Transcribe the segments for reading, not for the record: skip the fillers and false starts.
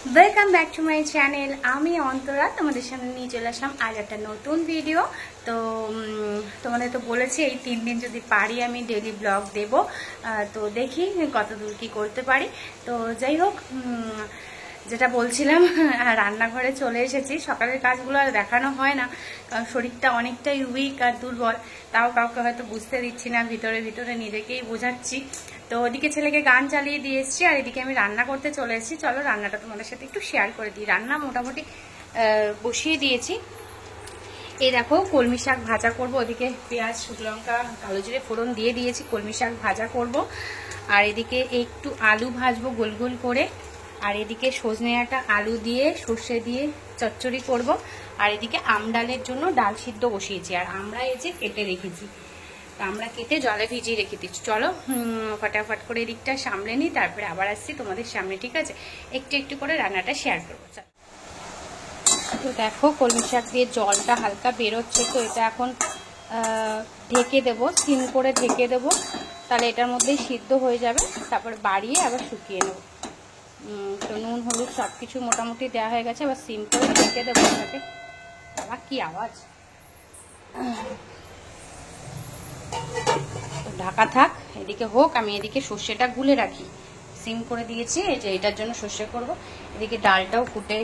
Welcome back to my channel. আমি অন্তরা তোমাদের সামনে নিয়ে চলে আসলাম আজ একটা নতুন ভিডিও। তো তোমাদের তো বলেছি এই 3 দিন যদি পারি আমি ডেইলি ব্লগ দেব। তো দেখি কতদূর কি করতে পারি। তো যাই হোক, যেটা বলছিলাম, রান্নাঘরে চলে এসেছি। সকালের কাজগুলো আর দেখানো হয় না, কারণ শরীরটা অনেকটাই উইক আর দুর্বল। তাও কাউকে হয়তো বুঝতে দিচ্ছি না, ভিতরে ভিতরে নিজেকেই বোঝাচ্ছি। তো ওদিকে ছেলেকে গান চালিয়ে দিয়ে এসেছি, আর এদিকে আমি রান্না করতে চলে এসেছি। চলো রান্নাটা তোমাদের সাথে একটু শেয়ার করে দিই। রান্না মোটামুটি বসিয়ে দিয়েছি। এই দেখো, কলমি শাক ভাজা করব। ওদিকে পেঁয়াজ, শুকনো লঙ্কা, কালো জিরে ফোড়ন দিয়ে দিয়েছি। কলমি শাক ভাজা করব। আর এদিকে একটু আলু ভাজবো গোল গোল করে। আর এদিকে সজনে ডাঁটা আলু দিয়ে সর্ষে দিয়ে চচ্চড়ি করব। আর এদিকে আমডালের জন্য ডাল সিদ্ধ বসিয়েছি। আর আমরা এই যে কেটে রেখেছি, আমরা কেটে জলে ভিজিয়ে রেখে দিচ্ছি। চলো ফটাফট করে এদিকটা সামলে নিই, তারপরে আবার আসছি তোমাদের সামনে, ঠিক আছে? একটু একটু করে রান্নাটা শেয়ার করবো। তো দেখো, কলমি শাক দিয়ে জলটা হালকা বেরোচ্ছে। তো এটা এখন ঢেকে দেবো, সিম করে ঢেকে দেবো, তাহলে এটার মধ্যেই সিদ্ধ হয়ে যাবে। তারপর বাড়িয়ে আবার শুকিয়ে নেব। তো নুন হলুদ সব কিছু মোটামুটি দেওয়া হয়ে গেছে। আবার সিম করে ঢেকে দেবো এটাকে। আবার কি আওয়াজ! ঢাকা থাক, এদিকে হোক। আমি এদিকে সর্ষেটা গুলে রাখি, সিম করে দিয়েছি। এই যে এটার জন্য সর্ষে করব। এদিকে ডালটাও ফুটে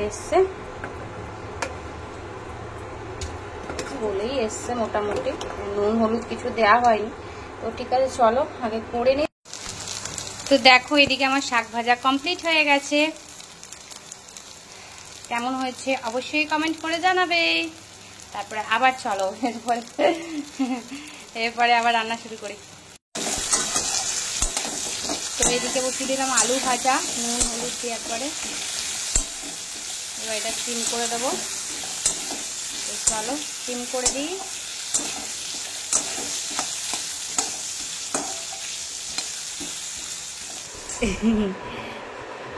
এসছে, বলেই এসছে মোটামুটি। নুন হলুদ কিছু দেওয়া হয়নি। তো ঠিক আছে, চলো আগে করে নিই। তো দেখো, এদিকে আমার শাক ভাজা কমপ্লিট হয়ে গেছে। কেমন হয়েছে অবশ্যই কমেন্ট করে জানাবে। তারপরে আবার চলো এরপরে আবার রান্না শুরু করি। তো এদিকে বসিয়ে দিলাম আলু ভাজা, নুন হলুদ দিয়ে একবারে। এবার এটা সিম করে দেবো। চলো সিম করে দিই।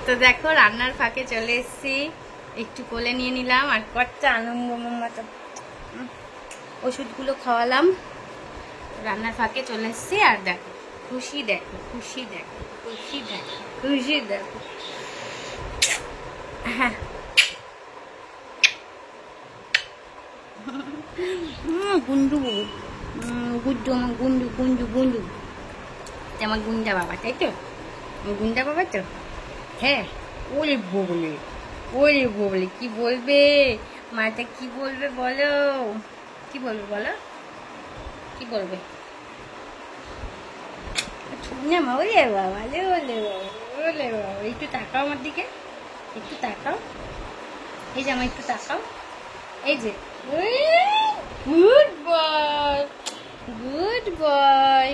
তো দেখো, রান্নার ফাঁকে চলে এসেছি, একটু কোলে নিয়ে নিলাম। আর কচ্চা আনন্দ মতো ওষুধগুলো খাওয়ালাম, রান্নার ফাঁকে চলে এসেছি। আর দেখো, খুশি দেখো, খুশি দেখো, খুশি দেখো, খুশি দেখো। হ্যাঁ, গুঞ্জু গুঞ্জু আমার গুঞ্জু গুঞ্জু গুঞ্জু আমার গুঞ্জা বাবা, তাই তো? গুঞ্জা বাবা তো। হ্যাঁ, ওরে বলে, ওরে বলে কি বলবে মাটা, কি বলবে বলো, কি বলবে বলো, কি বলবে? না মা, ওরে বাবা, ওলে বাবা, ওলে বাবা। একটু তাকাও আমার দিকে, একটু তাকাও। এই যে আমার একটু তাকাও। এই যে, গুড বয়, গুড বয়।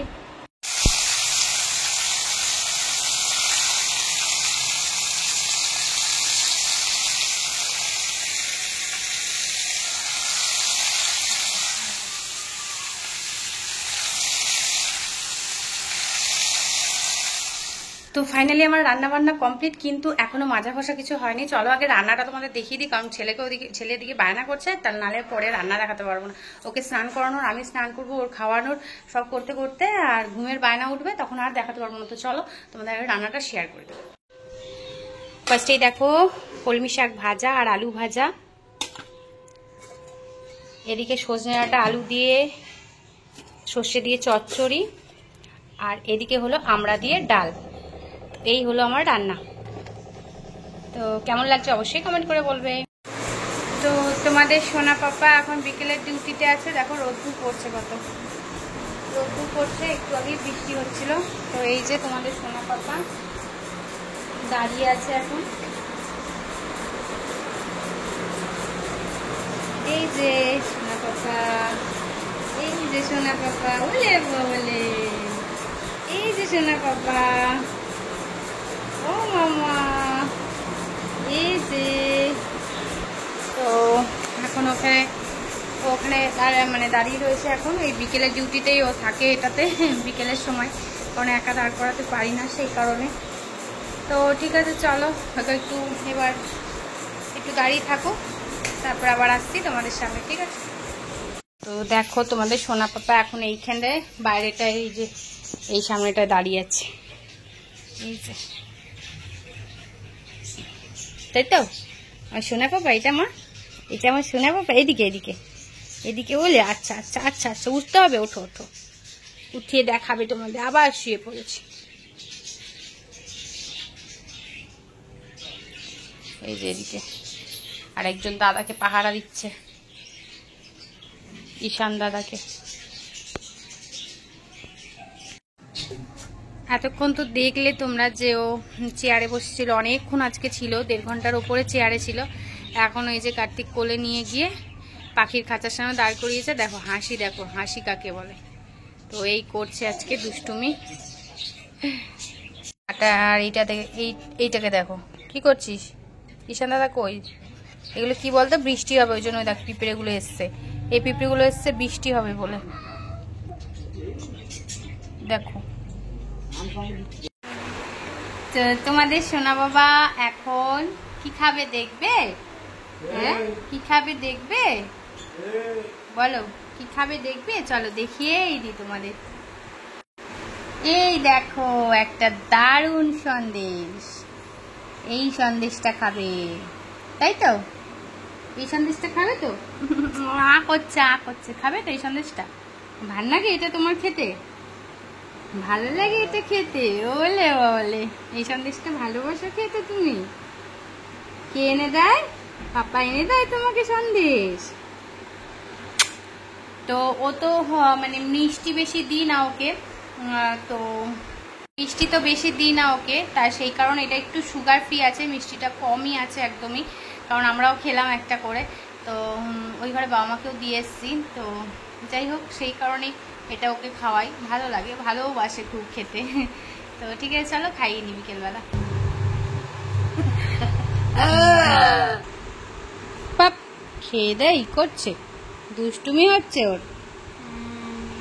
তো ফাইনালি আমার রান্না বান্না কমপ্লিট, কিন্তু এখনো মাজা ঘষা কিছু হয়নি। চলো আগে রান্নাটা তোমাদের দেখিয়ে দিই, কারণ ছেলের দিকে বায়না করছে, তার নালে পরে রান্না দেখাতে পারবো না। ওকে স্নান করানোর, আমি স্নান করবো, ওর খাওয়ানোর সব করতে করতে আর ঘুমের বায়না উঠবে, তখন আর দেখাতে পারবো না। তো চলো তোমাদের আগে রান্নাটা শেয়ার করে দেবো। ফার্স্টেই দেখো, কলমি শাক ভাজা আর আলু ভাজা। এদিকে সজনে ডাঁটা আলু দিয়ে সর্ষে দিয়ে চচ্চড়ি। আর এদিকে হলো আমড়া দিয়ে ডাল। এই হলো আমার রান্না। তো কেমন লাগছে অবশ্যই কমেন্ট করে বলবে। তো তোমাদের সোনা পাপা এখন বিকেলের ডিউটিতে আছে। দেখো রোদ্দুর পড়ছে, কত রোদ্দুর পড়ছে। একটু আগে বৃষ্টি হচ্ছিল। তো এই যে তোমাদের সোনা পাপা দাঁড়িয়ে আছে এখন। এই যে সোনা পাপা, এই যে সোনা পাপা, বলে বলে, এই যে সোনা পাপা, ও মামা, এই যে। তো এখন ওখানে মানে দাঁড়িয়ে রয়েছে এখন। এই বিকেলের ডিউটিতেই ও থাকে এটাতে, বিকেলের সময়, কারণ একা দাঁড় করাতে পারি না সেই কারণে। তো ঠিক আছে, চলো একটু এবার একটু দাঁড়িয়ে থাকো, তারপর আবার আসছি তোমাদের সামনে, ঠিক আছে? তো দেখো, তোমাদের সোনা পাপা এখন এইখানে বাইরেটা, এই যে এই সামনেটা দাঁড়িয়ে আছে। এই যে, তাই তো আমার সোনা পাপা, এটা মা, এটা আমার সোনা পাপা। এদিকে এদিকে এদিকে বলে, আচ্ছা আচ্ছা আচ্ছা আচ্ছা, উঠতে হবে, ওঠো ওঠো, উঠিয়ে দেখাবে তোমাদের। আবার শুয়ে পড়েছি। এই যে এদিকে আরেকজন দাদাকে পাহারা দিচ্ছে, ঈশান দাদাকে। এতক্ষণ তো দেখলে তোমরা যে ও চেয়ারে বসেছিল, অনেকক্ষণ আজকে ছিল, 1.5 ঘন্টার ওপরে চেয়ারে ছিল। এখন ওই যে কার্তিক কোলে নিয়ে গিয়ে পাখির খাঁচার সামনে দাঁড় করিয়েছে। দেখো হাসি, দেখো হাসি কাকে বলে। তো এই করছে আজকে দুষ্টুমি। আর এইটাকে দেখো কি করছিস ঈশান দাদা, কই এগুলো কি বলতো, বৃষ্টি হবে ওই জন্য দেখ পিঁপড়েগুলো এসছে, এই পিঁপড়েগুলো এসছে বৃষ্টি হবে বলে। দেখো তো তোমাদের সোনা বাবা এখন কি খাবে দেখবে? হ্যাঁ কি খাবে দেখবে? বলো কি খাবে দেখবে? চলো দেখিয়েই দিই তোমাদের। এই দেখো একটা দারুণ সন্দেশ, এই সন্দেশটা খাবে, তাই তো? এই সন্দেশটা খাবে তো? আ করছে, খাবে তো এই সন্দেশটা? ভাল লাগে এটা তোমার খেতে? ভালো লাগে এটা খেতে? ওলে ওলে, এই সন্দেশটা ভালোবাসো খেতে তুমি? কে এনে দেয়? পাপা এনে দেয় তোমাকে সন্দেশ? তো ও তো মানে মিষ্টি বেশি দিই না ওকে, তো মিষ্টি তো বেশি দিই না ওকে, তার সেই কারণে এটা একটু সুগার ফ্রি আছে, মিষ্টিটা কমই আছে একদমই, কারণ আমরাও খেলাম একটা করে। তো ওই ঘরে বাবা মাকেও দিয়ে এসছি, তো যাই হোক সেই কারণেই এটা ওকে খাওয়াই, ভালো লাগে, ভালোবাসে খুব খেতে। তো ঠিক আছে চলো খাইয়ে নি বিকেলবেলা। পাপ খেয়ে দেয় করছে, দুষ্টুমি হচ্ছে ওর।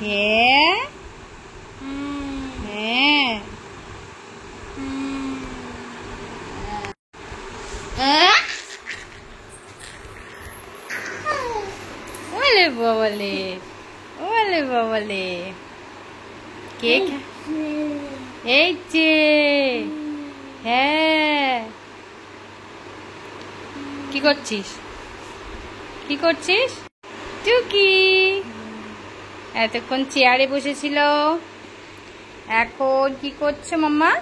হ্যাঁ হ্যাঁ ওলে বাবলে, ওলে বাবলে, কে এই যে, হ্যাঁ কি করছিস, কি করছিস? টুকি এতক্ষণ চেয়ারে বসেছিল, এখন কি করছে মাম্মা?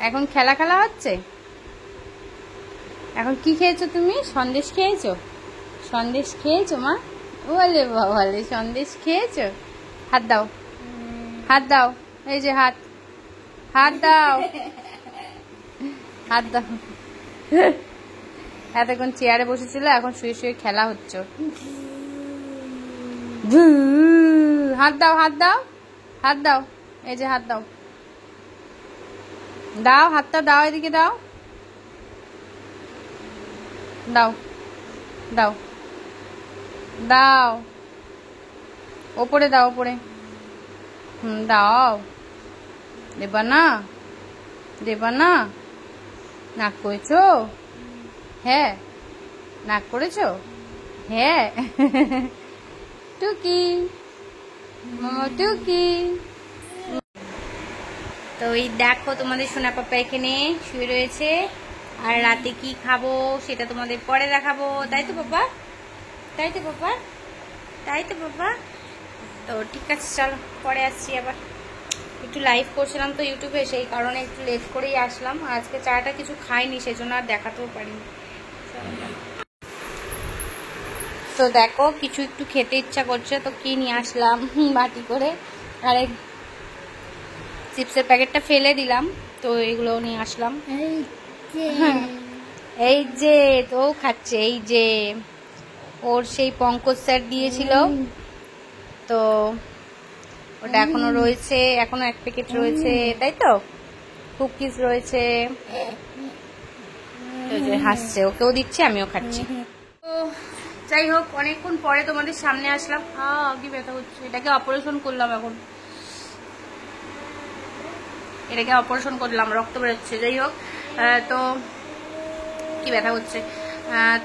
এখন খেলা খেলা হচ্ছে। এখন কি খেয়েছো তুমি? সন্দেশ খেয়েছো? সন্দেশ খেয়েছো মা? বলে বাবালে সন্দেশ খেয়েছো? হাত দাও, হাত দাও, এই যে হাত, হাত দাও, হাত দাও। এতক্ষণ চেয়ারে বসেছিল, এখন শুয়ে শুয়ে খেলা হচ্ছে। হাত দাও, হাত দাও, হাত দাও, এই যে হাত দাও, দাও হাতটা দাও, এদিকে দাও, দাও দাও দাও, ওপরে দাও, ওপরে, দাও, দেবা না, দেবা না? নাক করেছো? হ্যাঁ নাক করেছো? হ্যাঁ। টুকি টুকি, তো এই দেখো তোমাদের সোনা পাপা এখানে শুয়ে রয়েছে, আর রাতে কি খাবো সেটা তোমাদের পরে দেখাবো, তাই তো পাপা? তাই তো পাপা? তাই তো পাপা? তো ঠিক আছে চলো পরে আসছি, আবার একটু লাইভ করছিলাম তো ইউটিউবে, সেই কারণে একটু লেট করেই আসলাম। আজকে চাটা কিছু খাইনি, সেজন্য আর দেখাতেও পারিনি। তো দেখো কিছু একটু খেতে ইচ্ছা করছে, তো কি নিয়ে আসলাম বাটি করে, আর চিপসের প্যাকেটটা ফেলে দিলাম, তো এগুলো নিয়ে আসলাম। এই যে তো খাচ্ছে, এই যে ওর সেই পঙ্কজ স্যার দিয়েছিল, তো ওটা এখনো রয়েছে, এখনো 1 প্যাকেট রয়েছে, তাই তো? কুকিজ রয়েছে, তো যে হাসছে, ওকেও দিচ্ছে আমিও খাচ্ছি। তো যাই হোক অনেকক্ষণ পরে তোমাদের সামনে আসলাম। কি ব্যথা হচ্ছে, এটাকে অপারেশন করলাম, এখন এটাকে অপারেশন করলাম, রক্ত বেরোচ্ছে। যাই হোক তো কি ব্যথা হচ্ছে।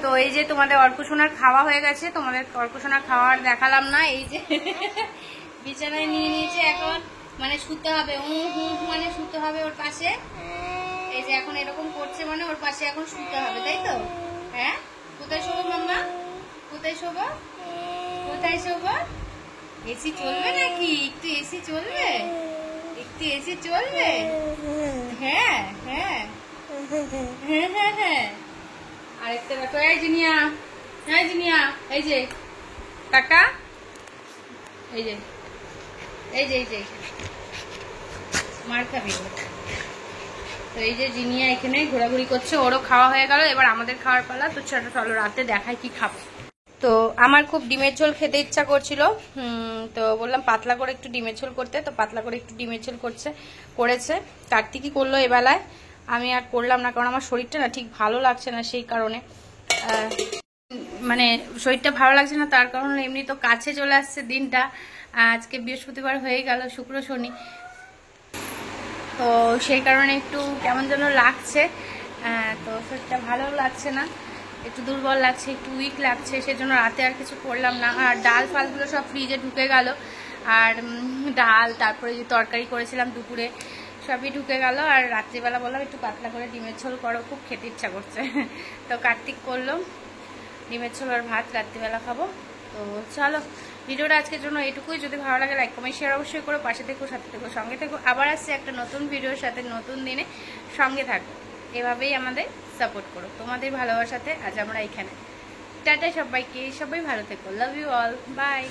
তো এই যে তোমাদের অর্কসোনার খাওয়া হয়ে গেছে, তোমাদের অর্কসোনার খাওয়ার দেখালাম না, এই যে বিছানায় নিয়ে নিয়েছে এখন, মানে শুতে হবে, মানে শুতে হবে ওর পাশে। এই যে এখন এরকম করছে মানে ওর পাশে এখন শুতে হবে, তাই তো? হ্যাঁ, কোথায় শোবো মাম্মা? কোথায় শোবো? কোথায় শোবো? এসি চলবে নাকি? একটু এসি চলবে? একটু এসি চলবে? হ্যাঁ হ্যাঁ হ্যাঁ হ্যাঁ হ্যাঁ। আরেকটা দেখো, এই জিনিয়া, এই জিনিয়া, এই যে কাকা, এই যে এই যে এই যে মার খাবি। তো এই যে জিনিয়া এখানে ঘোরাঘুরি করছে, ওরও খাওয়া হয়ে গেল, এবার আমাদের খাওয়ার পালা। তো চলো রাতে দেখায় কি খাবো। তো আমার খুব ডিমের ঝোল খেতে ইচ্ছা করছিল, তো বললাম পাতলা করে একটু ডিমের ঝোল করতে, তো পাতলা করে একটু ডিমের ঝোল করেছে। কার্তিকই করলো এবেলায়, আমি আর করলাম না, কারণ আমার শরীরটা না ঠিক ভালো লাগছে না, সেই কারণে মানে শরীরটা ভালো লাগছে না, তার কারণে এমনি তো কাছে চলে আসছে দিনটা, আজকে বৃহস্পতিবার হয়ে গেল, শুক্র শনি, তো সেই কারণে একটু কেমন যেন লাগছে, তো শরীরটা ভালো লাগছে না, একটু দুর্বল লাগছে, একটু উইক লাগছে, সেজন্য রাতে আর কিছু করলাম না। আর ডাল ফালগুলো সব ফ্রিজে ঢুকে গেল, আর ডাল তারপরে যে তরকারি করেছিলাম দুপুরে সবই ঢুকে গেল। আর রাত্রিবেলা বললাম একটু পাতলা করে ডিমের ঝোল করো, খুব খেতে ইচ্ছা করছে। তো কার্তিক করলো ডিমের ঝোল আর ভাত, রাত্রিবেলা খাবো। তো চলো ভিডিওটা আজকের জন্য এটুকুই। যদি ভালো লাগে লাইক কমেন্ট শেয়ার অবশ্যই করো, পাশে থেকো, সাথে থেকো, সঙ্গে থেকো। আবার আসছে একটা নতুন ভিডিওর সাথে, নতুন দিনে। সঙ্গে থাকো, এভাবেই আমাদের সাপোর্ট করো, তোমাদের ভালোবাসাতে আজ আমরা এখানে। টাটা সবাইকে, সবাই ভালো থেকো, লাভ ইউ অল, বাই।